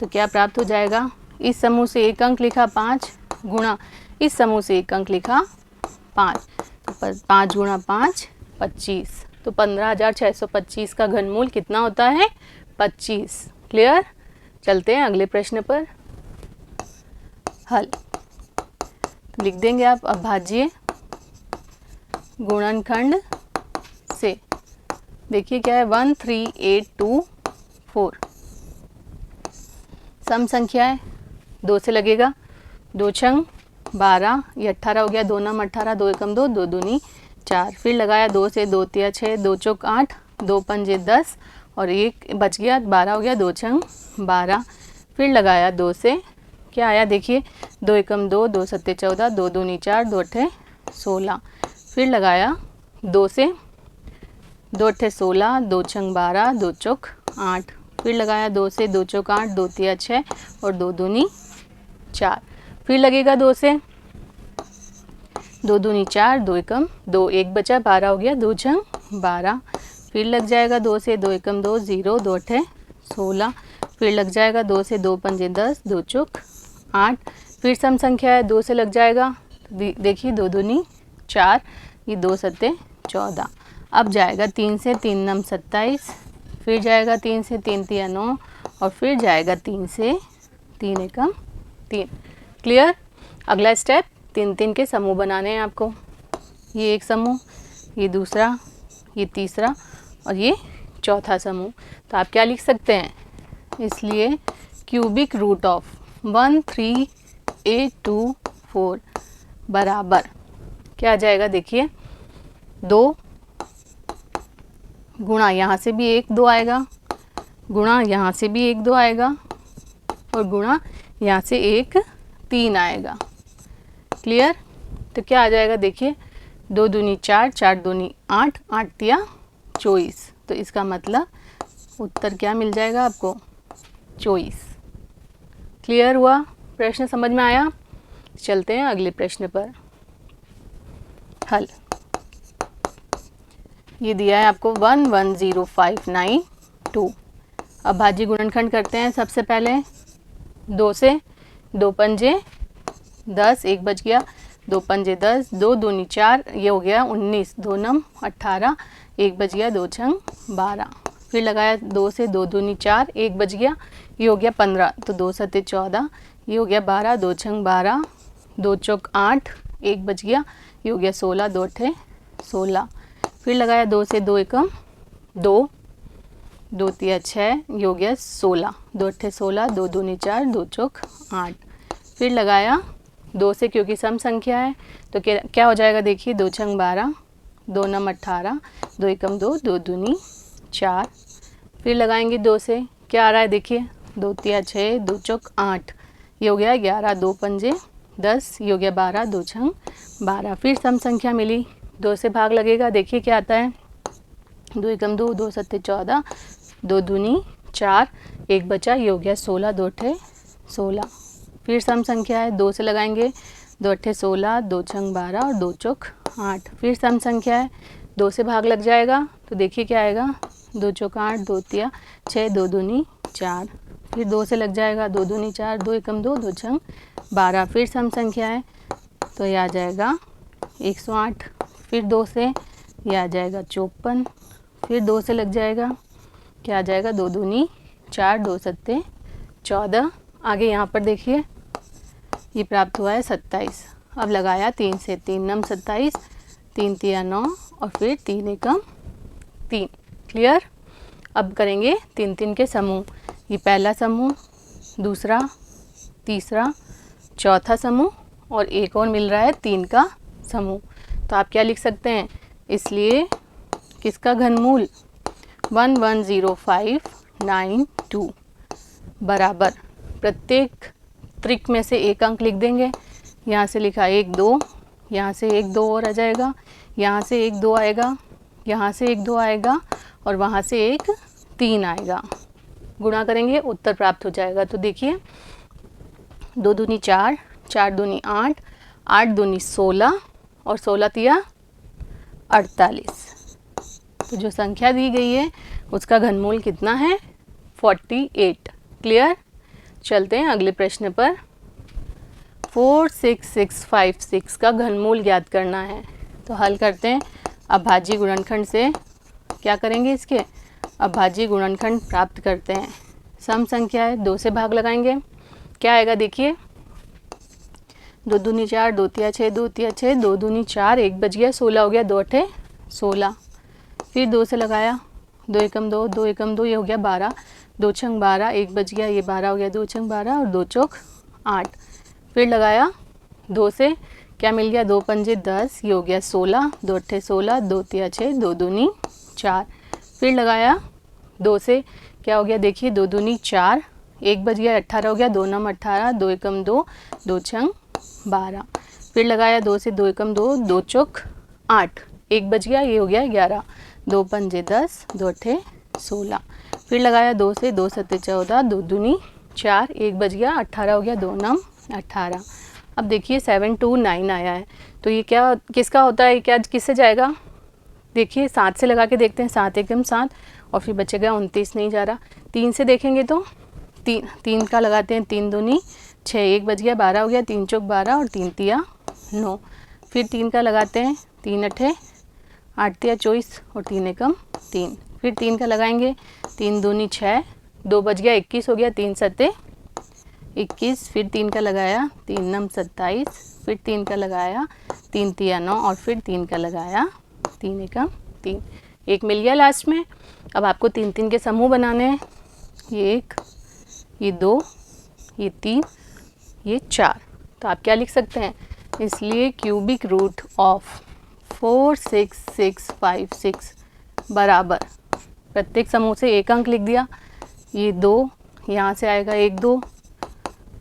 तो क्या प्राप्त हो जाएगा, इस समूह से एक अंक लिखा 5 गुणा इस समूह से एक अंक लिखा 5, तो 5 गुणा 5 25। तो 15,625 का घनमूल कितना होता है, 25। क्लियर। चलते हैं अगले प्रश्न पर। हल तो लिख देंगे आप, अभाज्य गुणनखंड से देखिए क्या है, 13824 सम संख्या है, 2 से लगेगा, 2 छंग 12, ये 18 हो गया, 2 नम 18, 2 एकम 2, 2 दूनी 4। फिर लगाया 2 से, 2 तिया 6, 2 चौक 8, 2 पंजे 10 और 1 बच गया, 12 हो गया, 2 छंग 12। फिर लगाया 2 से, क्या आया देखिए, 2 एकम 2, 2 सत्ते 14, 2 दूनी 4, 2 अट्ठे 16। फिर लगाया 2 से, 2 अट्ठे 16, 2 छंग 12, 2 चौक 8। फिर लगाया 2 से, 2 चौक 8, 2 तिया 6 और 2 दूनी 4। फिर लगेगा 2 से, 2 दूनी 4, 2 एकम 2, 1 बचा, 12 हो गया, 2 छंग 12। फिर लग जाएगा 2 से, 2 एकम 2, 0, 2 अट्ठे 16। फिर लग जाएगा 2 से, 2 पंजे 10, 2 चौक 8। फिर सम संख्या है, 2 से लग जाएगा, देखिए 2 दूनी 4, ये 2 सत्ते 14। अब जाएगा 3 से, 3 नम 27, फिर जाएगा 3 से, 3 तिया 9 और फिर जाएगा 3 से 3 एकम 3। क्लियर। अगला स्टेप 3 3 के समूह बनाने हैं आपको। ये एक समूह, ये दूसरा, ये तीसरा और ये चौथा समूह। तो आप क्या लिख सकते हैं, इसलिए क्यूबिक रूट ऑफ 13824 4 बराबर क्या आ जाएगा देखिए 2 गुणा यहाँ से भी 1 2 आएगा, गुणा यहाँ से भी 1 2 आएगा और गुणा यहाँ से 1 3 आएगा। क्लियर? तो क्या आ जाएगा देखिए 2 दूनी 4, 4 दूनी 8, 8 तिया 24। तो इसका मतलब उत्तर क्या मिल जाएगा आपको 24। क्लियर हुआ? प्रश्न समझ में आया? चलते हैं अगले प्रश्न पर। हल ये दिया है आपको 110592। अब भाज्य गुणनखंड करते हैं। सबसे पहले 2 से 2 पंजे 10, 1 बच गया, 2 पंजे 10, 2 दूनी 4, ये हो गया 19, 2 नम 18, 1 बच गया, 2 छंग 12। फिर लगाया 2 से 2 दूनी 4, 1 बच गया, ये हो गया 15, तो 2 सत्ते 14, ये हो गया 12, 2 छंग 12, 2 चौक 8, 1 बच गया, ये हो गया 16, 2 अठे 16। फिर लगाया 2 से 2 एकम 2, 2 तिया 6, ये हो गया 16, 2 अठे 16, 2 दूनी 4, 2 चौक 8। फिर लगाया 2 से, क्योंकि सम संख्या है तो क्या हो जाएगा देखिए 2 छंग 12, 2 नम 18, 2 एकम 2, 2 दूनी 4। फिर लगाएंगे 2 से, क्या आ रहा है देखिए 2 तिया 6, 2 चौक 8, ये हो गया 11, 2 पंजे 10, ये हो गया 12, 2 छंग 12। फिर सम संख्या मिली, 2 से भाग लगेगा, देखिए क्या आता है 2 एकम 2, 2 सत्ते 14, 2 दूनी 4, 1 बचा, ये हो गया 16, 2 अठे 16। फिर सम संख्या है, 2 से लगाएंगे, 2 अठे 16, 2 छंग 12 और 2 चौक 8। फिर सम संख्या है, 2 से भाग लग जाएगा तो देखिए क्या आएगा 2 चौक 8, 2 तिया 6, 2 दूनी 4। फिर 2 से लग जाएगा, 2 दूनी 4, 2 एकम 2, 2 छंग 12। फिर सम संख्या है तो ये आ जाएगा 108। फिर 2 से ये आ जाएगा 54। फिर 2 से लग जाएगा, क्या आ जाएगा 2 दूनी 4, 2 सत्ते 14। आगे यहाँ पर देखिए ये प्राप्त हुआ है 27। अब लगाया 3 से, 3 नम 27, 3 तिया 9 और फिर 3 एकम 3। क्लियर? अब करेंगे 3 3 के समूह। ये पहला समूह, दूसरा, तीसरा, चौथा समूह और एक और मिल रहा है 3 का समूह। तो आप क्या लिख सकते हैं, इसलिए किसका घनमूल 110592 बराबर प्रत्येक त्रिक में से एक अंक लिख देंगे। यहाँ से लिखा 1 2, यहाँ से 1 2 और आ जाएगा, यहाँ से 1 2 आएगा, यहाँ से 1 2 आएगा और वहाँ से 1 3 आएगा। गुणा करेंगे उत्तर प्राप्त हो जाएगा। तो देखिए 2 दूनी 4, 4 दूनी 8, 8 दूनी 16 और 16 तिया 48। तो जो संख्या दी गई है उसका घनमूल कितना है 48। क्लियर? चलते हैं अगले प्रश्न पर। 46656 का घनमूल ज्ञात करना है। तो हल करते हैं। अभाज्य गुणनखंड से क्या करेंगे, इसके अभाज्य गुणनखंड प्राप्त करते हैं। सम संख्या है, 2 से भाग लगाएंगे, क्या आएगा देखिए 2 दूनी 4, 2 तिया 6, 2 तिया 6, 2 दूनी 4, 1 बच गया, 16 हो गया, 2 अठे 16। फिर 2 से लगाया, 2 एकम 2, 2 एकम 2, ये हो गया 12, 2 छंग 12, 1 बच गया, ये 12 हो गया, 2 छंग 12 और 2 चौक 8। फिर लगाया 2 से, क्या मिल गया 2 पंजे 10, ये हो गया 16, 2 अठे 16, 2 तिया 6, 2 दूनी 4। फिर लगाया 2 से, क्या हो गया देखिए 2 दूनी 4, 1 बच गया, 18 हो गया, 2 नम 18, 2 एकम 2, 2 छंग 12। फिर लगाया 2 से 2 एकम 2, 2 चौक 8, 1 बच गया, ये हो गया 11, 2 पंजे 10, 2 अठे 16। फिर लगाया 2 से, 2 सत्ते 14, 2 दूनी 4, 1 बच गया, 18 हो गया, 2 नम 18। अब देखिए 729 आया है, तो ये क्या किसका होता है, क्या किससे जाएगा देखिए 7 से लगा के देखते हैं, 7 एकम 7 और फिर बचेगा 29, नहीं जा रहा। 3 से देखेंगे तो 3 का लगाते हैं, 3 दूनी 6, 1 बच गया, 12 हो गया, 3 चौक 12 और 3 तिया 9। फिर 3 का लगाते हैं, 3 अठे 8 तिया 24 और 3 एकम 3। फिर 3 का लगाएंगे, 3 दूनी 6, 2 बच गया, 21 हो गया, 3 सत्ते 21। फिर 3 का लगाया, 3 नम 27। फिर 3 का लगाया, 3 तिया 9 और फिर 3 का लगाया, 3 एकम 3। एक मिल गया लास्ट में। अब आपको 3 3 के समूह बनाने हैं, ये 1, ये 2, ये 3, ये 4। तो आप क्या लिख सकते हैं, इसलिए क्यूबिक रूट ऑफ 46656 बराबर, प्रत्येक समूह से एक अंक लिख दिया, ये 2, यहाँ से आएगा 1 2,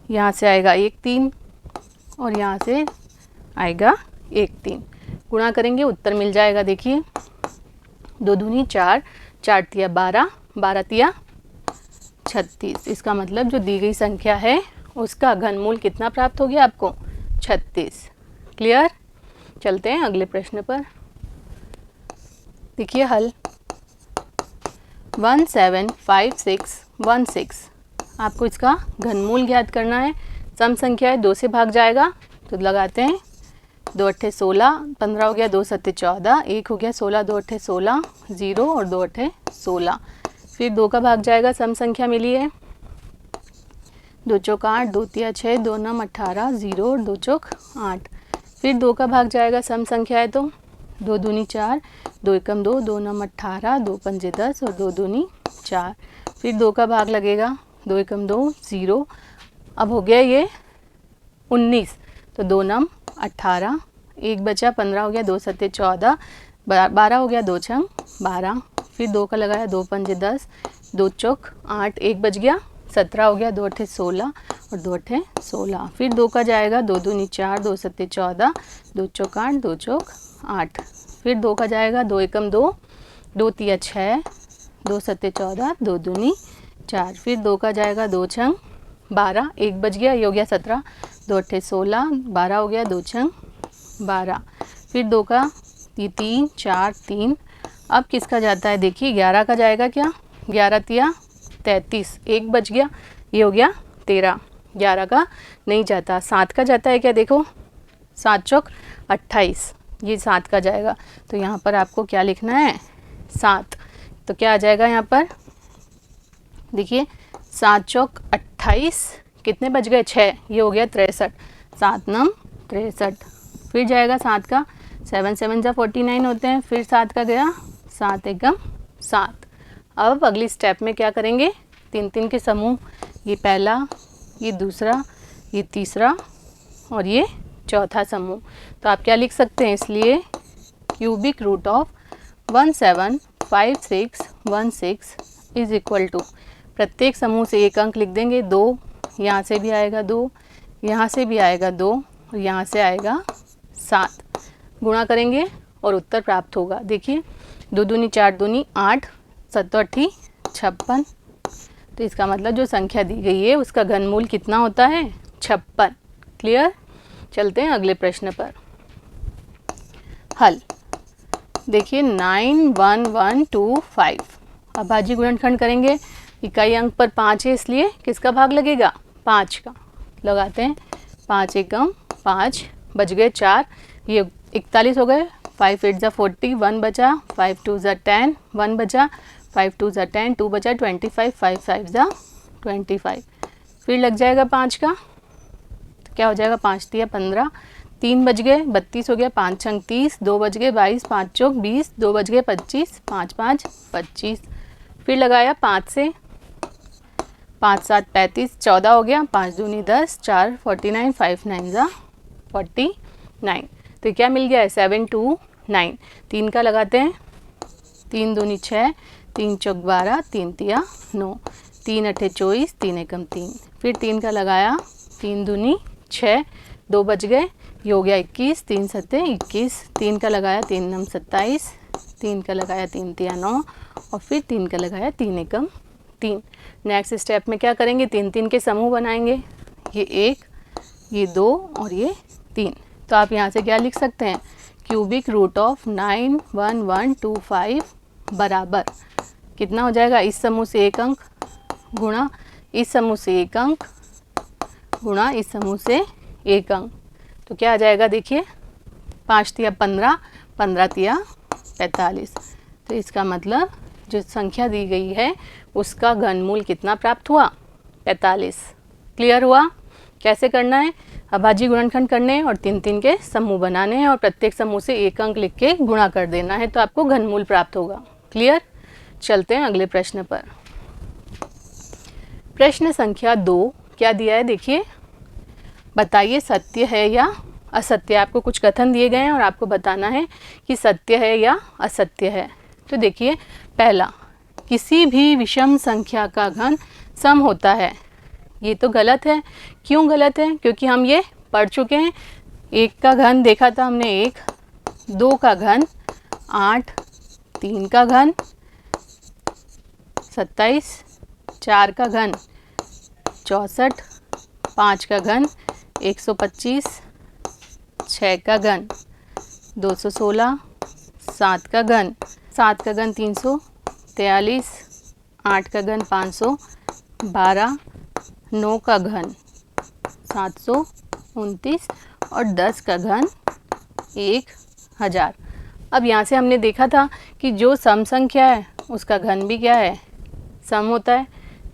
यहाँ से आएगा 1 3 और यहाँ से आएगा 1 3, गुणा करेंगे उत्तर मिल जाएगा। देखिए 2 दूनी 4, 4 तिया 12, 12 तिया 36। इसका मतलब जो दी गई संख्या है उसका घनमूल कितना प्राप्त हो गया आपको, 36। क्लियर। चलते हैं अगले प्रश्न पर। देखिए हल 175616, आपको इसका घनमूल ज्ञात करना है। सम संख्या है, 2 से भाग जाएगा तो लगाते हैं 2 अट्ठे 16, 15 हो गया, 2 सत्ते 14, 1 हो गया 16, 2 अट्ठे 16, 0 और 2 अट्ठे 16। फिर 2 का भाग जाएगा, सम संख्या मिली है, 2 चौक 8, 2 तिया 6, 2 नम 18, 0 और 2 चौक 8। फिर 2 का भाग जाएगा, सम संख्या है तो 2 दूनी 4, 2 एकम 2, 2 नम 18, 2 पंजे 10 और 2 दूनी 4। फिर 2 का भाग लगेगा, 2 एकम 2, 0। अब हो गया ये 19, तो 2 नम 18, 1 बचा, 15 हो गया, 2 सत्ते 14, 12 हो गया, 2 छंग 12। फिर 2 का लगाया, 2 पंजे 10, 2 चौक 8, 1 बच गया, 17 हो गया, 2 अट्ठे 16 और 2 अट्ठे 16। फिर 2 का जाएगा, 2 दूनी 4, 2 सत्ते 14, 2 चौक 8, 2 चौक 8। फिर 2 का जाएगा, 2 एकम 2, 2 तिया 6, 2 सत्ते 14, 2 दूनी 4। फिर 2 का जाएगा, 2 छंग 12, 1 बच गया, ये हो गया 17, 2 अट्ठे 16, 12 हो गया, 2 छंग 12। फिर 2 का 3 4 3। अब किसका जाता है, देखिए 11 का जाएगा क्या, 11 तिया 33, 1 बच गया, ये हो गया 13, 11 का नहीं जाता। 7 का जाता है क्या, देखो 7 चौक 28, ये 7 का जाएगा। तो यहाँ पर आपको क्या लिखना है, 7। तो क्या आ जाएगा यहाँ पर, देखिए 7 चौक 28, कितने बच गए, 6, ये हो गया 63, 7 नम 63। फिर जाएगा 7 का, 7 7 जा 49 होते हैं। फिर 7 का गया, 7 एकम 7। अब अगली स्टेप में क्या करेंगे, 3 3 के समूह, ये पहला, ये दूसरा, ये तीसरा और ये चौथा समूह। तो आप क्या लिख सकते हैं, इसलिए cubic root of 175616 is equal to, प्रत्येक समूह से एक अंक लिख देंगे, 2, यहाँ से भी आएगा 2, यहाँ से भी आएगा 2 और यहाँ से आएगा 7। गुणा करेंगे और उत्तर प्राप्त होगा। देखिए 2 दूनी 4 दूनी 8, 7 अट्ठी 56। तो इसका मतलब जो संख्या दी गई है उसका घनमूल कितना होता है, 56। क्लियर। चलते हैं अगले प्रश्न पर। हल देखिए 91125, अभाज्य गुणनखंड करेंगे। इकाई अंक पर 5 है, इसलिए किसका भाग लगेगा, 5 का। लगाते हैं, 5 एकम 5, बच गए 4, ये 41 हो गए, 5 8 जा 40, 1 बचा, 5 2 जा 10, 1 बचा, 5 2 जा 10, 2 बचा 25, 5 5 जा 25। फिर लग जाएगा 5 का, तो क्या हो जाएगा, 5 तिया 15, 3 बज गए, 32 हो गया, 5 छंग 30, 2 बज गए 22, 5 चौक 20, 2 बज गए 25, 5 5 25। फिर लगाया 5 से, 5 7 35, 14 हो गया, 5 दूनी 10, 4 49, 5 9 जा 49। तो क्या मिल गया है, 729। 3 का लगाते हैं, 3 दूनी 6, 3 चौक 12, 3 तिया 9, 3 अट्ठे 24, 3 एकम 3। फिर 3 का लगाया, 3 दूनी 6, 2 बच गए, ये हो गया 21, 3 सत्ते 21। 3 का लगाया, 3 नम 27, 3 का लगाया, 3 तिया 9 और फिर 3 का लगाया, 3 एकम 3। नेक्स्ट स्टेप में क्या करेंगे, 3 3 के समूह बनाएंगे, ये 1, ये 2 और ये 3। तो आप यहाँ से क्या लिख सकते हैं, क्यूबिक रूट ऑफ 91125 बराबर कितना हो जाएगा, इस समूह से एक अंक गुणा इस समूह से एक अंक गुणा इस समूह से एक अंक। तो क्या आ जाएगा, देखिए 5 तिया 15, 15 तिया 45। तो इसका मतलब जो संख्या दी गई है उसका घनमूल कितना प्राप्त हुआ, 45। क्लियर हुआ। कैसे करना है, अभाज्य गुणनखंड करने हैं और 3 3 के समूह बनाने हैं और प्रत्येक समूह से एक अंक लिख के गुणा कर देना है, तो आपको घनमूल प्राप्त होगा। क्लियर। चलते हैं अगले प्रश्न पर। प्रश्न संख्या 2 क्या दिया है, देखिए बताइए सत्य है या असत्य। आपको कुछ कथन दिए गए हैं और आपको बताना है कि सत्य है या असत्य है। तो देखिए, पहला, किसी भी विषम संख्या का घन सम होता है। ये तो गलत है। क्यों गलत है? क्योंकि हम ये पढ़ चुके हैं। 1 का घन देखा था हमने, 1, 2 का घन 8, 3 का घन 27, 4 का घन 64, 5 का घन 125, 6 का घन 216, 7 का घन 343, 8 का घन 512, 9 का घन 729 और 10 का घन 1000। अब यहाँ से हमने देखा था कि जो सम संख्या है उसका घन भी क्या है? सम होता है।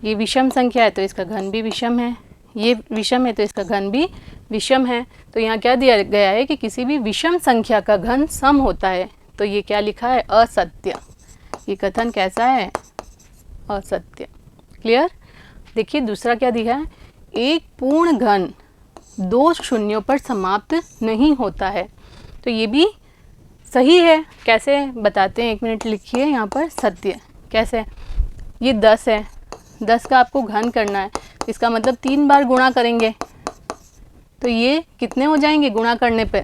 ये विषम संख्या है तो इसका घन भी विषम है, ये विषम है तो इसका घन भी विषम है। तो यहाँ क्या दिया गया है कि किसी भी विषम संख्या का घन सम होता है। तो ये क्या लिखा है? असत्य। ये कथन कैसा है? असत्य। क्लियर? देखिए दूसरा क्या दिया है? एक पूर्ण घन 2 शून्यों पर समाप्त नहीं होता है। तो ये भी सही है। कैसे बताते हैं? 1 मिनट लिखिए यहाँ पर। सत्य कैसे? ये 10 है, 10 का आपको घन करना है, इसका मतलब 3 बार गुणा करेंगे तो ये कितने हो जाएंगे? गुणा करने पे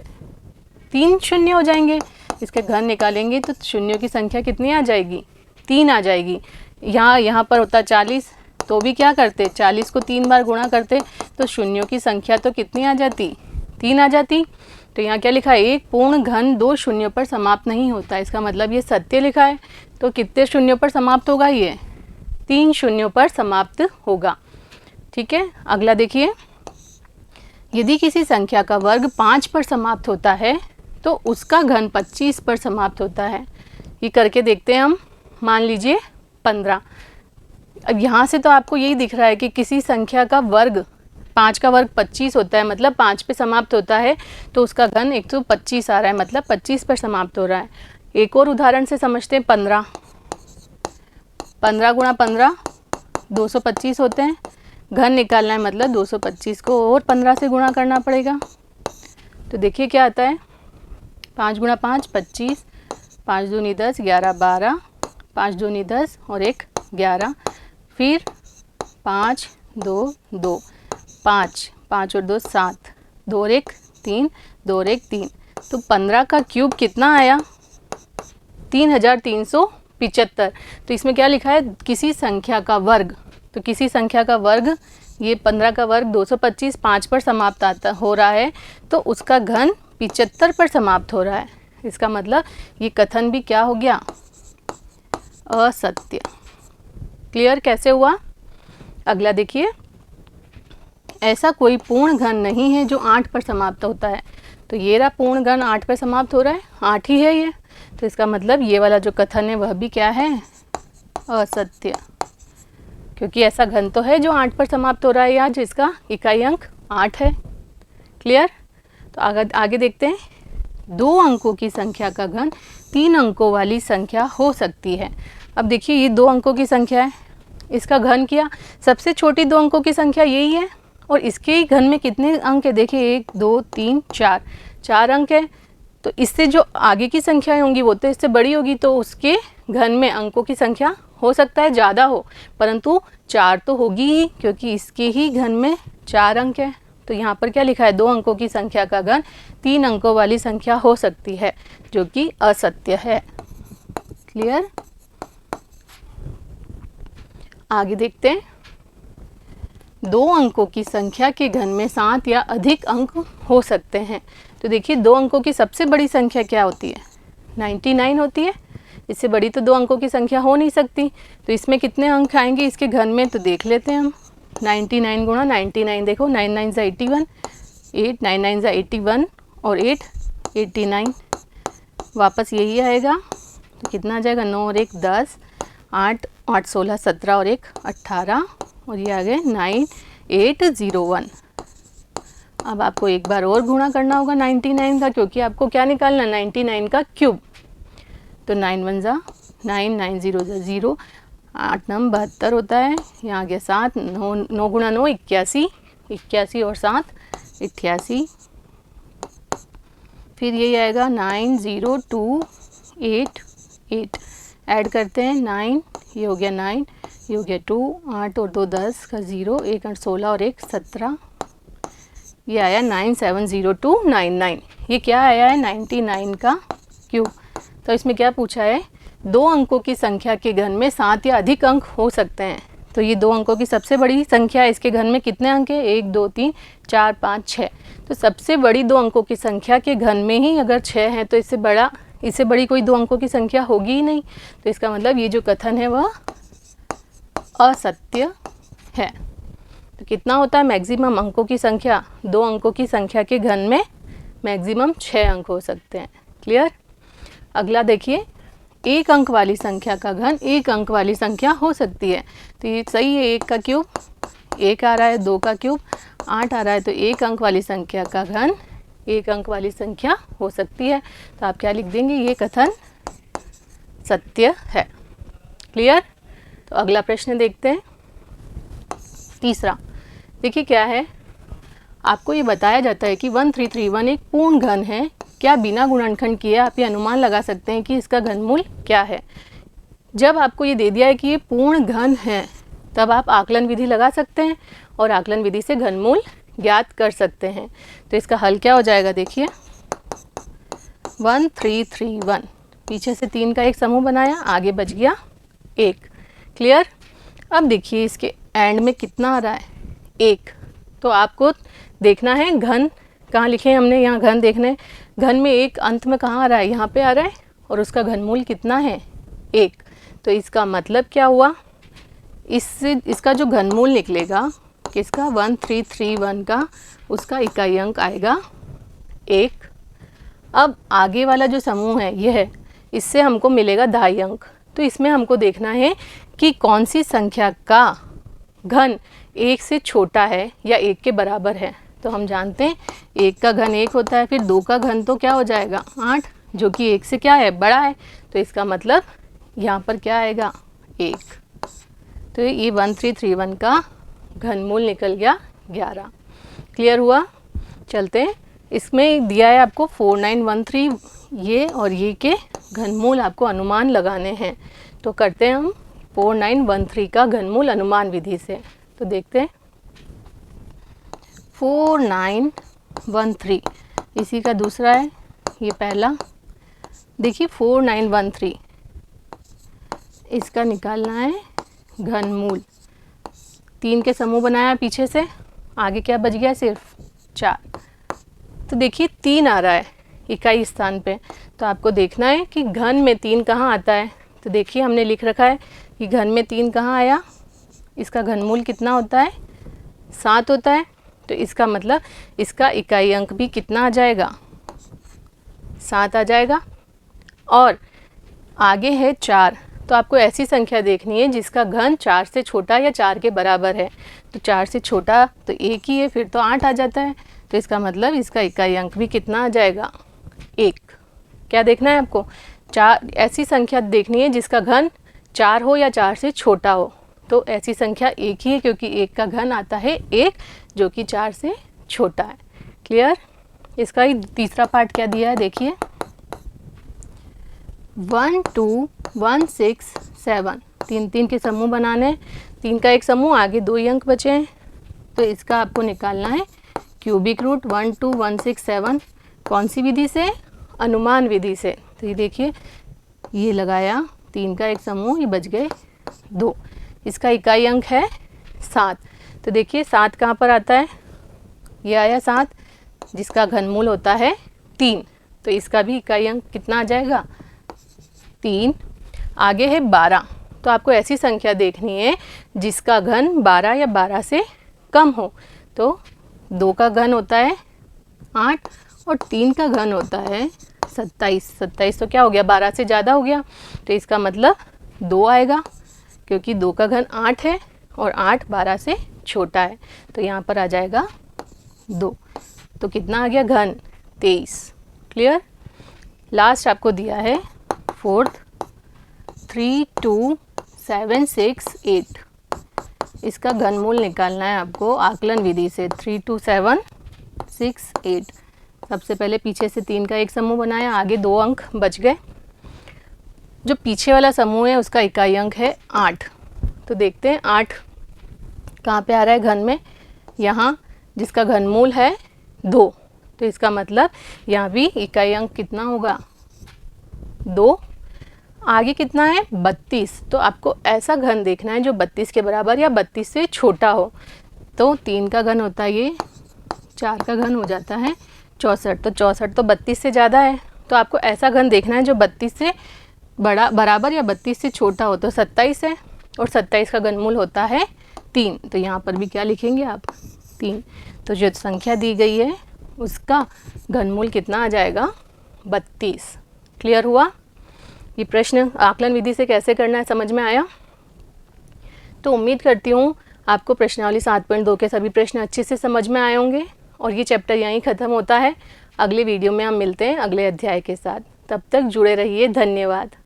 3 शून्य हो जाएंगे। इसके घन निकालेंगे तो शून्यों की संख्या कितनी आ जाएगी? 3 आ जाएगी। यहाँ पर होता 40, तो भी क्या करते? 40 को 3 बार गुणा करते तो शून्यों की संख्या तो कितनी आ जाती? 3 आ जाती। तो यहाँ क्या लिखा है? एक पूर्ण घन 2 शून्यों पर समाप्त नहीं होता। इसका मतलब ये सत्य लिखा है। तो कितने शून्यों पर समाप्त होगा? ये 3 शून्यों पर समाप्त होगा। ठीक है, अगला देखिए, यदि किसी संख्या का वर्ग 5 पर समाप्त होता है तो उसका घन 25 पर समाप्त होता है। ये करके देखते हैं हम। मान लीजिए 15। अब यहाँ से तो आपको यही दिख रहा है कि किसी संख्या का वर्ग, 5 का वर्ग 25 होता है, मतलब 5 पे समाप्त होता है, तो उसका घन 125 आ रहा है, मतलब 25 पर समाप्त हो रहा है। एक और उदाहरण से समझते हैं। 15 गुणा 15 225 होते हैं। घन निकालना है, मतलब 225 को और 15 से गुणा करना पड़ेगा। तो देखिए क्या आता है? 5 गुणा 5 25, 5 दूनी 10, 11 12, 5 दूनी 10 और 1 11, फिर 5 2 2, 5 5 और 2 7, 2 और 1 3, 2 और 1 3। तो 15 का क्यूब कितना आया? 3375। तो इसमें क्या लिखा है? किसी संख्या का वर्ग। तो किसी संख्या का वर्ग, ये 15 का वर्ग 225 5 पर समाप्त हो रहा है, तो उसका घन 75 पर समाप्त हो रहा है। इसका मतलब ये कथन भी क्या हो गया? असत्य। क्लियर कैसे हुआ? अगला देखिए, ऐसा कोई पूर्ण घन नहीं है जो 8 पर समाप्त होता है। तो ये रहा पूर्ण घन 8 पर समाप्त हो रहा है, 8 ही है ये। तो इसका मतलब ये वाला जो कथन है वह भी क्या है? असत्य। क्योंकि ऐसा घन तो है जो 8 पर समाप्त हो रहा है या जिसका इकाई अंक 8 है। क्लियर? तो आगे देखते हैं। 2 अंकों की संख्या का घन 3 अंकों वाली संख्या हो सकती है। अब देखिए, ये 2 अंकों की संख्या है, इसका घन किया। सबसे छोटी 2 अंकों की संख्या यही है और इसके घन में कितने अंक है? देखिए 1 2 3 4, 4 अंक है। तो इससे जो आगे की संख्याएं होंगी वो तो इससे बड़ी होगी, तो उसके घन में अंकों की संख्या हो सकता है ज़्यादा हो, परंतु 4 तो होगी ही, क्योंकि इसके ही घन में 4 अंक है। तो यहाँ पर क्या लिखा है? 2 अंकों की संख्या का घन 3 अंकों वाली संख्या हो सकती है, जो कि असत्य है। क्लियर? आगे देखते हैं। 2 अंकों की संख्या के घन में 7 या अधिक अंक हो सकते हैं। तो देखिए, 2 अंकों की सबसे बड़ी संख्या क्या होती है? 99 होती है। इससे बड़ी तो 2 अंकों की संख्या हो नहीं सकती। तो इसमें कितने अंक आएंगे इसके घन में? तो देख लेते हैं हम। 99 गुणा 99, देखो 9 9 ज़ा 81, 8 9 9 ज़ा 81 और 8 89, वापस यही आएगा। तो कितना आ जाएगा? 9 और 1 10, 8 8 16 17 और 1 18 और ये आ गए 9801। अब आपको एक बार और गुणा करना होगा 99 का, क्योंकि आपको क्या निकालना? 99 का क्यूब। तो 9 1 ज़ा 9, 9 0 ज़ा 0, 8 9 72 होता है। यहाँ आ गया 7, 9 9 गुणा 9 81, 81 और 7 88, फिर ये आएगा 90288, ऐड करते हैं 9, ये हो गया 9, ये हो गया 2, 8 और 2 10 का 0, 1 8 16 और 1 17, ये आया 970299। ये क्या आया है 99 का क्यूब। तो इसमें क्या पूछा है, 2 अंकों की संख्या के घन में 7 या अधिक अंक हो सकते हैं। तो ये 2 अंकों की सबसे बड़ी संख्या, इसके घन में कितने अंक है, 1 2 3 4 5 6। तो सबसे बड़ी 2 अंकों की संख्या के घन में ही अगर 6 है तो इससे बड़ी कोई 2 अंकों की संख्या होगी ही नहीं। तो इसका मतलब ये जो कथन है वह असत्य है। तो कितना होता है मैक्सिमम अंकों की संख्या, 2 अंकों की संख्या के घन में मैक्सिमम 6 अंक हो सकते हैं। क्लियर। अगला देखिए, 1 अंक वाली संख्या का घन 1 अंक वाली संख्या हो सकती है। तो ये सही है, 1 का क्यूब 1 आ रहा है, 2 का क्यूब 8 आ रहा है, तो 1 अंक वाली संख्या का घन 1 अंक वाली संख्या हो सकती है। तो आप क्या लिख देंगे, ये कथन सत्य है। क्लियर। तो अगला प्रश्न देखते हैं, तीसरा। देखिए क्या है, आपको ये बताया जाता है कि 1331 एक पूर्ण घन है। क्या बिना गुणनखंड किए आप ये अनुमान लगा सकते हैं कि इसका घनमूल क्या है। जब आपको ये दे दिया है कि ये पूर्ण घन है, तब आप आकलन विधि लगा सकते हैं और आकलन विधि से घनमूल ज्ञात कर सकते हैं। तो इसका हल क्या हो जाएगा, देखिए 1331, पीछे से 3 का एक समूह बनाया, आगे बच गया 1। क्लियर। अब देखिए इसके एंड में कितना आ रहा है, 1। तो आपको देखना है घन कहाँ लिखे हैं हमने, यहाँ घन देखना है। घन में 1 अंत में कहाँ आ रहा है, यहाँ पे आ रहा है, और उसका घनमूल कितना है, 1। तो इसका मतलब क्या हुआ, इसका जो घनमूल निकलेगा किसका, 1331 का, उसका इकाई अंक आएगा 1। अब आगे वाला जो समूह है ये है, इससे हमको मिलेगा 2.5 अंक। तो इसमें हमको देखना है कि कौन सी संख्या का घन 1 से छोटा है या 1 के बराबर है। तो हम जानते हैं 1 का घन 1 होता है, फिर 2 का घन तो क्या हो जाएगा 8, जो कि 1 से क्या है, बड़ा है। तो इसका मतलब यहाँ पर क्या आएगा, 1। तो ये 1331 का घनमूल निकल गया 11। क्लियर हुआ। चलते हैं, इसमें दिया है आपको 4913, ये और ये के घनमूल आपको अनुमान लगाने हैं। तो करते हैं हम 4913 का घनमूल अनुमान विधि से। तो देखते हैं 4913, इसी का दूसरा है, ये पहला। देखिए 4913, इसका निकालना है घनमूल। 3 के समूह बनाया पीछे से, आगे क्या बच गया, सिर्फ 4। तो देखिए 3 आ रहा है इकाई स्थान पे। तो आपको देखना है कि घन में 3 कहाँ आता है। तो देखिए हमने लिख रखा है कि घन में 3 कहाँ आया, इसका घनमूल कितना होता है, 7 होता है। तो इसका मतलब इसका इकाई अंक भी कितना आ जाएगा, 7 आ जाएगा। और आगे है 4, तो आपको ऐसी संख्या देखनी है जिसका घन 4 से छोटा या 4 के बराबर है। तो 4 से छोटा तो 1 ही है, फिर तो 8 आ जाता है। तो इसका मतलब इसका इकाई अंक भी कितना आ जाएगा, 1। क्या देखना है आपको, 4 ऐसी संख्या देखनी है जिसका घन 4 हो या 4 से छोटा हो। तो ऐसी संख्या 1 ही है, क्योंकि 1 का घन आता है 1, जो कि 4 से छोटा है। क्लियर। इसका ही तीसरा पार्ट क्या दिया है, देखिए 1 2 1 6 7, 3 के समूह बनाने, 3 का एक समूह, आगे 2 ही अंक बचे हैं। तो इसका आपको निकालना है क्यूबिक रूट 1 2 1 6 7। कौन सी विधि से, अनुमान विधि से। तो ये देखिए, ये लगाया 3 का एक समूह, ये बच गए 2। इसका इकाई अंक है 7। तो देखिए 7 कहाँ पर आता है, ये आया 7, जिसका घनमूल होता है 3। तो इसका भी इकाई अंक कितना आ जाएगा, 3। आगे है 12। तो आपको ऐसी संख्या देखनी है जिसका घन 12 या 12 से कम हो। तो 2 का घन होता है 8 और 3 का घन होता है 27। 27 तो क्या हो गया, 12 से ज़्यादा हो गया। तो इसका मतलब 2 आएगा, क्योंकि 2 का घन 8 है और 8 12 से छोटा है। तो यहाँ पर आ जाएगा 2। तो कितना आ गया घन, 23। क्लियर। लास्ट आपको दिया है 4th 3 2 7 6 8। इसका घनमूल निकालना है आपको आकलन विधि से। 3 2 7 6, 8। सबसे पहले पीछे से 3 का एक समूह बनाया, आगे 2 अंक बच गए। जो पीछे वाला समूह है उसका इकाई अंक है 8। तो देखते हैं 8 कहाँ पे आ रहा है घन में, यहाँ, जिसका घनमूल है 2। तो इसका मतलब यहाँ भी इकाई अंक कितना होगा, 2। आगे कितना है, 32। तो आपको ऐसा घन देखना है जो 32 के बराबर या 32 से छोटा हो। तो 3 का घन होता है ये, 4 का घन हो जाता है 64। तो 64 तो 32 से ज़्यादा है। तो आपको ऐसा घन देखना है जो 32 से बराबर या 32 से छोटा हो। तो 27 है और 27 का घनमूल होता है 3। तो यहाँ पर भी क्या लिखेंगे आप, 3। तो जो संख्या दी गई है उसका घनमूल कितना आ जाएगा, 32। क्लियर हुआ? ये प्रश्न आकलन विधि से कैसे करना है समझ में आया? तो उम्मीद करती हूँ आपको प्रश्नावली 7.2 के सभी प्रश्न अच्छे से समझ में आए होंगे। और ये चैप्टर यहीं ख़त्म होता है। अगले वीडियो में हम मिलते हैं अगले अध्याय के साथ। तब तक जुड़े रहिए। धन्यवाद।